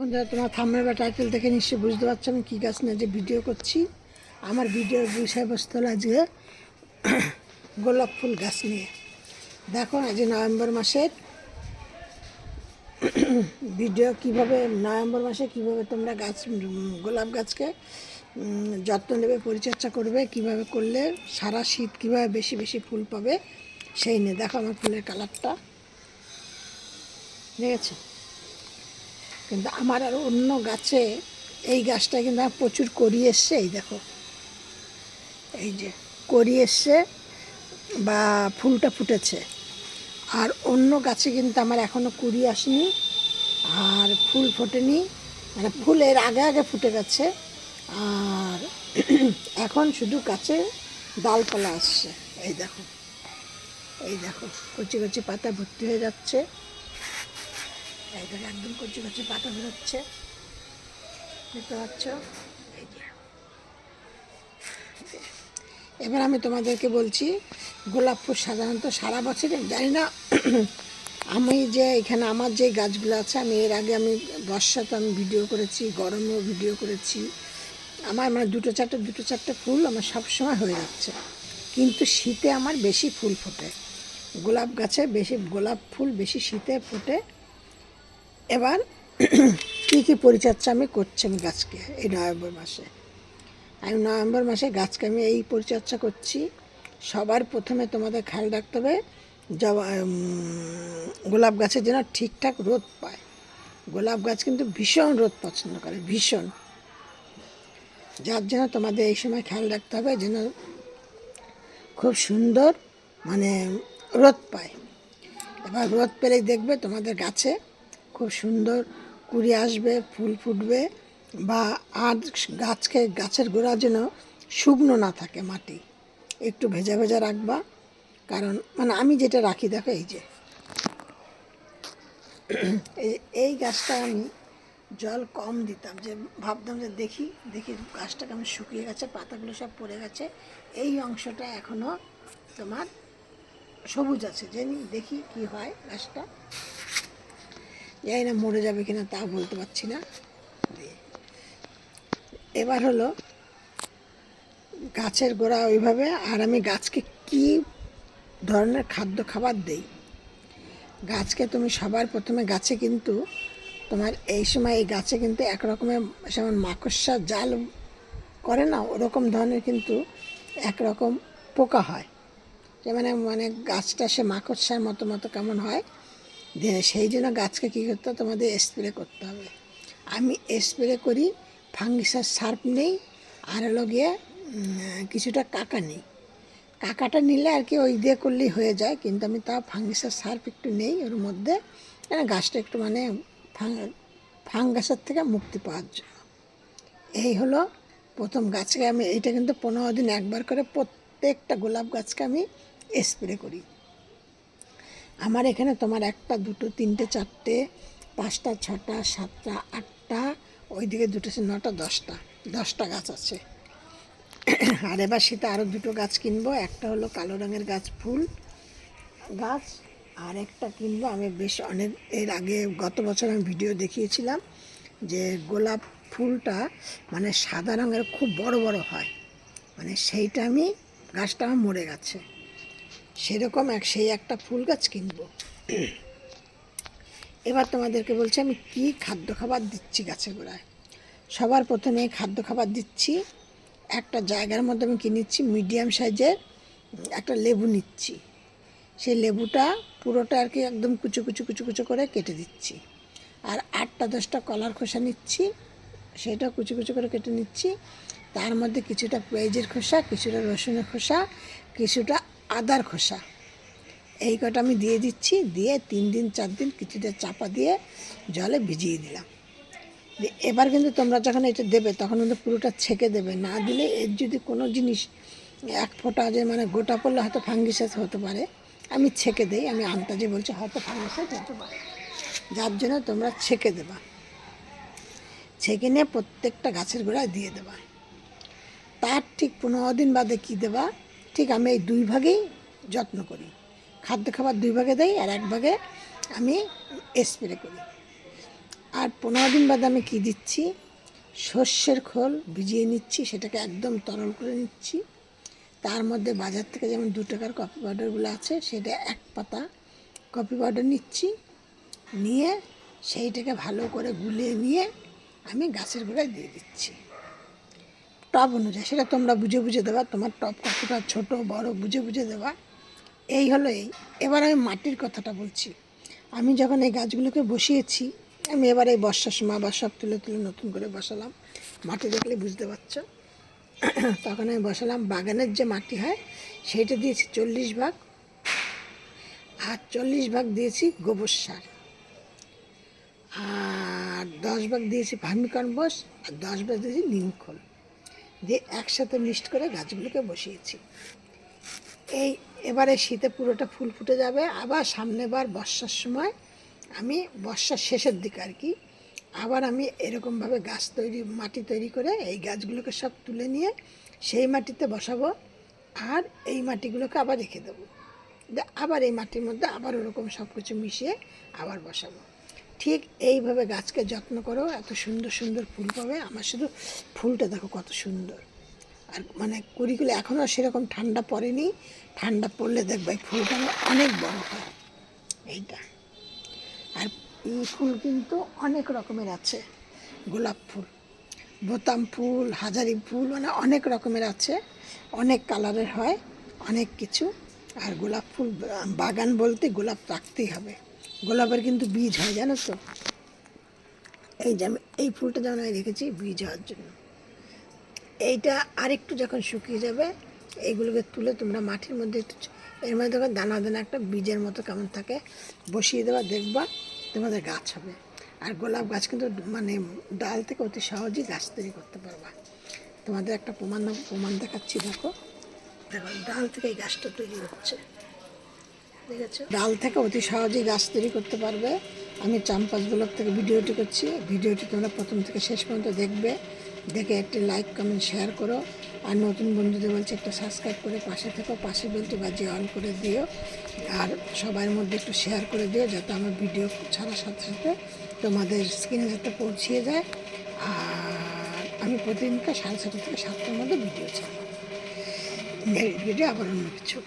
বন্ধুরা, তোমার থাম্বনেল বা টাইটেল দেখে নিশ্চয়ই বুঝতে পারছো আমি কী গাছ নিয়ে যে ভিডিও করছি। আমার ভিডিওর বিষয়বস্তু হলো আজকে গোলাপ ফুল গাছ নিয়ে। দেখো আজ নভেম্বর মাসের ভিডিও, কিভাবে নভেম্বর মাসে কিভাবে তোমরা গোলাপ গাছকে যত্ন নেবে, পরিচর্যা করবে, কিভাবে করলে সারা শীত কিভাবে বেশি বেশি ফুল পাবে সেই নিয়ে। দেখো আমার ফুলের কালারটা, ঠিক আছে? কিন্তু আমার আর অন্য গাছে, এই গাছটা কিন্তু আমার প্রচুর করি এসছে। এই দেখো, এই যে করি এসছে বা ফুলটা ফুটেছে। আর অন্য গাছে কিন্তু আমার এখনও কুড়ি আসেনি আর ফুল ফোটেনি, মানে ফুল এর আগে আগে ফুটে গেছে। আর এখন শুধু গাছে ডালপালা আসছে। এই দেখো, এই দেখো কচি কচি পাতা ভর্তি হয়ে যাচ্ছে। এই দেখো একদম কচি কচি পাতা বেরোচ্ছে, দেখতে পাচ্ছ? এই যে এবার আমি তোমাদেরকে বলছি, গোলাপ ফুল সাধারণত সারা বছরে, জানি না আমি যে এখানে আমার যে গাছগুলো আছে, আমি এর আগে আমি বর্ষাতে আমি ভিডিও করেছি, গরমেও ভিডিও করেছি। আমার মানে দুটো চারটে ফুল আমার সবসময় হয়ে যাচ্ছে, কিন্তু শীতে আমার বেশি ফুল ফোটে। গোলাপ গাছে বেশি গোলাপ ফুল বেশি শীতে ফোটে। এবার কী কী পরিচর্যা আমি করছি আমি গাছকে এই নভেম্বর মাসে। আমি নভেম্বর মাসে গাছকে আমি এই পরিচর্যা করছি। সবার প্রথমে তোমাদের খেয়াল রাখতে হবে গোলাপ গাছের যেন ঠিকঠাক রোদ পায়। গোলাপ গাছ কিন্তু ভীষণ রোদ পছন্দ করে, ভীষণ। যার জন্য তোমাদের এই সময় খেয়াল রাখতে হবে যেন খুব সুন্দর মানে রোদ পায়। এবার রোদ পেলেই দেখবে তোমাদের গাছে খুব সুন্দর কুড়ি আসবে, ফুল ফুটবে। বা আর গাছের গোড়া যেন শুকনো না থাকে, মাটি একটু ভেজা ভেজা রাখবা। কারণ মানে আমি যেটা রাখি, দেখো এই যে এই গাছটা আমি জল কম দিতাম, যে ভাবতাম যে দেখি গাছটা কেমন শুকিয়ে গেছে, পাতাগুলো সব পড়ে গেছে। এই অংশটা এখনও তোমার সবুজ আছে, দেখি কি হয় গাছটা। জানি না মরে যাবে কিনা তা বলতে পারছি না। এবার হলো গাছের গোড়া ওইভাবে। আর আমি গাছকে কি ধরনের খাবার দেই, গাছকে তুমি সবার প্রথমে গাছে কিন্তু তোমার এই সময় এই গাছে কিন্তু একরকমের যেমন মাকড়সা জাল করে না, ওরকম ধরনের কিন্তু একরকম পোকা হয়, যে মানে গাছটা সে মাকড়সার মতো কেমন হয়। সেই জন্য গাছকে কী করতে হবে, তোমাদের স্প্রে করতে হবে। আমি স্প্রে করি, ফাঙ্গিসাইড সার্ফ নেই, আর হলো গিয়ে কিছুটা কাকা নেই। কাকাটা নিলে আর কি ওই দিয়ে করলেই হয়ে যায়, কিন্তু আমি তাও ফাঙ্গিসাইড সার্ফ একটু নেই ওর মধ্যে, গাছটা একটু মানে ফাঙ্গাসের থেকে মুক্তি পাওয়ার জন্য। এই হলো প্রথম। গাছকে আমি এইটা কিন্তু 15 দিন একবার করে প্রত্যেকটা গোলাপ গাছকে আমি স্প্রে করি। আমার এখানে তোমার 1টা 2টো 3টে 4টে 5টা 6টা 7টা 8টা, ওইদিকে 2টো 9টা 10টা গাছ আছে। আর এবার শীতে আরও 2টো গাছ কিনবো। একটা হলো কালো রঙের গাছ, ফুল গাছ। আর একটা কিনবো আমি বেশ অনেক এর আগে গত বছর আমি ভিডিও দেখিয়েছিলাম যে গোলাপ ফুলটা মানে সাদা রঙের খুব বড় বড় হয়, মানে সেইটা আমি গাছটা আমার মরে গেছে, সেরকম সেই একটা ফুল গাছ কিনবো। এবার তোমাদেরকে বলছি আমি কি খাবার দিচ্ছি গাছের গোড়ায়। সবার প্রথমে খাবার দিচ্ছি, একটা জায়গার মধ্যে আমি কিনেছি মিডিয়াম সাইজের একটা লেবু নিচ্ছি। সেই লেবুটা পুরোটা আর কি একদম কুচু করে কেটে দিচ্ছি। আর 8টা 10টা কলার খোসা নিচ্ছি, সেটা কুচু করে কেটে নিচ্ছি। তার মধ্যে কিছুটা পেঁয়াজের খোসা, কিছুটা রসুনের খোসা, কিছুটা আদার খোসা, এই কটা আমি দিয়ে দিচ্ছি। দিয়ে 3 দিন 4 দিন কিছুটা চাপা দিয়ে জলে ভিজিয়ে দিলাম। এবার কিন্তু তোমরা যখন এটা দেবে তখন কিন্তু পুরোটা ছেঁকে দেবে, না দিলে এর যদি কোনো জিনিস 1 ফোঁটা যে মানে গোটা পড়লে হয়তো ফাঙ্গিসাইড হতে পারে। আমি ছেঁকে দেই, আমি আন্দাজে বলছি হয়তো ফাঙ্গিসাইড হতে পারে, যার জন্য তোমরা ছেঁকে দেবা। ছেঁকে নিয়ে প্রত্যেকটা গাছের গোড়ায় দিয়ে দেবা। তার ঠিক 15 দিন বাদে কী দেবা, ঠিক আমি এই 2 ভাগেই যত্ন করি। খাবার 2 ভাগে দেই আর 1 ভাগে আমি স্প্রে করি। আর 15 দিন বাদে আমি কী দিচ্ছি, সর্ষের খোল ভিজিয়ে নিচ্ছি, সেটাকে একদম তরল করে নিচ্ছি। তার মধ্যে বাজার থেকে যেমন 2 টাকার কফি পাউডারগুলো আছে, সেটা 1 পাতা কফি পাউডার নিচ্ছি, নিয়ে সেইটাকে ভালো করে গুলিয়ে নিয়ে আমি গাছের গোড়ায় দিয়ে দিচ্ছি। টব অনুযায়ী সেটা তোমরা বুঝে বুঝে দেবা, তোমার টব কতটা ছোট বড় বুঝে বুঝে দেবা। এই হলো এই। এবার আমি মাটির কথাটা বলছি। আমি যখন এই গাছগুলোকে বসিয়েছি, আমি এবার এই বর্ষার সময় আবার সব তুলে তুলে নতুন করে বসালাম, মাটি দেখলে বুঝতে পারছ। তখন আমি বসালাম বাগানের যে মাটি হয় সেইটা দিয়েছি 40 ভাগ, আর 40 ভাগ দিয়েছি গোবর সার, আর 10 ভাগ দিয়েছি ভার্মিকম্পোস্ট, আর 10 ভাগ দিয়েছি নিম খোল, দিয়ে একসাথে মিক্সড করে গাছগুলোকে বসিয়েছি। এই এবারে শীতে পুরোটা ফুল ফুটে যাবে, আবার সামনেবার বর্ষার সময় আমি বর্ষার শেষের দিকে আর কি আবার আমি এরকমভাবে গাছ মাটি তৈরি করে এই গাছগুলোকে সব তুলে নিয়ে সেই মাটিতে বসাবো, আর এই মাটিগুলোকে আবার রেখে দেবো, আবার এই মাটির মধ্যে আবার ওরকম সব কিছু মিশিয়ে আবার বসাবো। ঠিক এইভাবে গাছকে যত্ন করো, এত সুন্দর সুন্দর ফুল পাবে। আমার শুধু ফুলটা দেখো কত সুন্দর, আর মানে কুড়িগুলো এখনও সেরকম ঠান্ডা পড়েনি, ঠান্ডা পড়লে দেখবে ফুলটা অনেক বড় হয় এইটা। আর এই ফুল কিন্তু অনেক রকমের আছে, গোলাপ ফুল, বোতাম ফুল, হাজারি ফুল, মানে অনেক রকমের আছে, অনেক কালারের হয়, অনেক কিছু। আর গোলাপ ফুল বাগান বলতে গোলাপ রাখতেই হবে, গোলাপের কিন্তু বীজ হয় জানো তো। এই যে আমি এই ফুলটা যেমন আমি রেখেছি বীজ হওয়ার জন্য। এইটা আরেকটু যখন শুকিয়ে যাবে এইগুলোকে তুলে তোমরা মাটির মধ্যে একটু, এর মধ্যে দেখো দানা দানা একটা বীজের মতো কেমন থাকে, বসিয়ে দেওয়া, দেখবা তোমাদের গাছ হবে। আর গোলাপ গাছ কিন্তু মানে ডাল থেকে অতি সহজেই গাছ তৈরি করতে পারবা। তোমাদের একটা প্রমাণ দেখাচ্ছি, দেখো দেখো ডাল থেকে এই গাছটা তৈরি হচ্ছে, দেখেছো? ডাল থেকে অতি সহজেই গাছ তৈরি করতে পারবে। আমি চাম্পাস ব্লগ থেকে ভিডিওটি করছি, ভিডিওটি তোমরা প্রথম থেকে শেষ পর্যন্ত দেখবে, দেখে একটি লাইক কমেন্ট শেয়ার করো। আর নতুন বন্ধুদের বলছি একটা সাবস্ক্রাইব করে পাশে থেকো, পাশে বেলটি বাজিয়ে অন করে দিও, আর সবার মধ্যে একটু শেয়ার করে দিও, যাতে আমার ভিডিও ছাড়ার সাথে সাথে তোমাদের স্ক্রিনে যাতে পৌঁছিয়ে যায়। আর আমি প্রতিদিনকে 6:30 থেকে 7টার মধ্যে ভিডিও ছাড়ব, ভিডিও আবার অন্য কিছু।